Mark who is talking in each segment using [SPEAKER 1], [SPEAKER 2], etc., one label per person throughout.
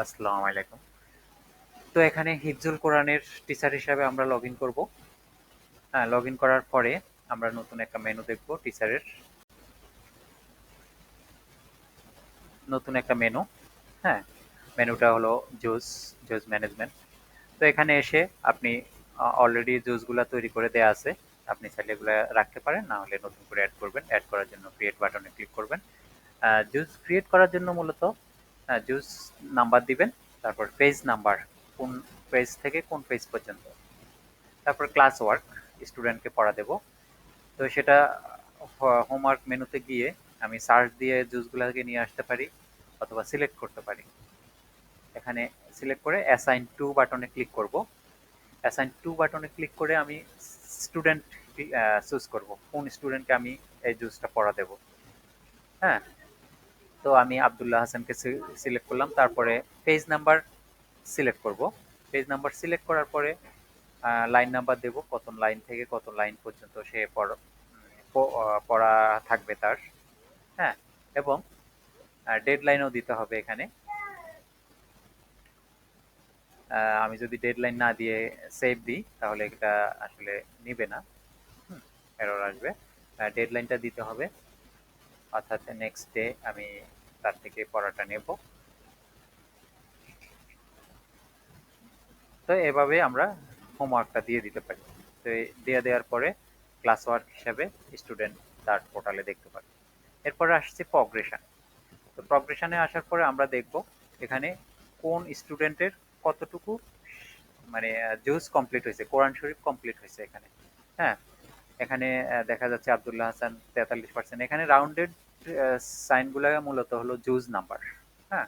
[SPEAKER 1] আসসালামু আলাইকুম। তো এখানে হিফজুল কোরআনের টিচার হিসাবে আমরা লগ ইন করবো। হ্যাঁ, লগ ইন করার পরে আমরা নতুন একটা মেনু দেখবো টিচারের। নতুন একটা মেনু। হ্যাঁ, মেনুটা হলো জুস, জুস ম্যানেজমেন্ট। তো এখানে এসে আপনি অলরেডি জুসগুলা তৈরি করে দেয়া আছে। আপনি চাইলে এগুলা রাখতে পারেন, না হলে নতুন করে অ্যাড করবেন। অ্যাড করার জন্য ক্রিয়েট বাটনে ক্লিক করবেন। জুস ক্রিয়েট করার জন্য মূলত জুস নাম্বার দিবেন, তারপর পেজ নাম্বার, কোন পেজ থেকে কোন পেজ পর্যন্ত, তারপর ক্লাস ওয়ার্ক, স্টুডেন্টকে পড়া দেব। তো সেটা হোমওয়ার্ক মেনুতে গিয়ে আমি সার্চ দিয়ে জুসগুলোকে নিয়ে আসতে পারি, অথবা সিলেক্ট করতে পারি। এখানে সিলেক্ট করে অ্যাসাইন টু বাটনে ক্লিক করব। অ্যাসাইন টু বাটনে ক্লিক করে আমি স্টুডেন্ট চুজ করব, কোন স্টুডেন্টকে আমি এই জুসটা পড়া দেব। হ্যাঁ, তো আমি আবদুল্লাহ হাসানকে সিলেক্ট করলাম। তারপরে পেজ নাম্বার সিলেক্ট করব। পেজ নাম্বার সিলেক্ট করার পরে লাইন নাম্বার দেব, কত লাইন থেকে কত লাইন পর্যন্ত সে পড়া থাকবে তার। হ্যাঁ, এবং ডেডলাইনও দিতে হবে এখানে। আমি যদি ডেডলাইন না দিয়ে সেভ দিই তাহলে এটা আসলে নিবে না, এরর আসবে। ডেডলাইনটা দিতে হবে, অর্থাৎ নেক্সট ডে আমি তার থেকে পড়াটা নেব। তো এভাবে আমরা হোমওয়ার্কটা দিয়ে দিতে পারি। তো দেওয়ার পরে ক্লাস ওয়ার্ক হিসাবে স্টুডেন্ট তার পোর্টালে দেখতে পারে। এরপরে আসছে প্রগ্রেশন। তো প্রগ্রেশনে আসার পরে আমরা দেখব এখানে কোন স্টুডেন্টের কতটুকু মানে জুজ কমপ্লিট হয়েছে, কোরআন শরীফ কমপ্লিট হয়েছে এখানে। হ্যাঁ, এখানে দেখা যাচ্ছে আবদুল্লাহ হাসান 43%। এখানে রাউন্ডেড সাইনগুলো মূলত হলো জুজ নাম্বার। হ্যাঁ,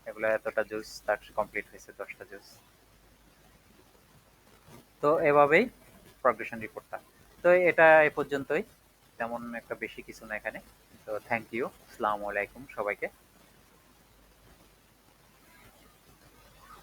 [SPEAKER 1] এগুলো এতটা জুজ তার কমপ্লিট হয়েছে, 10টা জুজ। তো এভাবেই প্রগ্রেশন রিপোর্টটা। তো এটা এ পর্যন্তই, তেমন একটা বেশি কিছু না এখানে। তো থ্যাংক ইউ, আসসালামু আলাইকুম সবাইকে।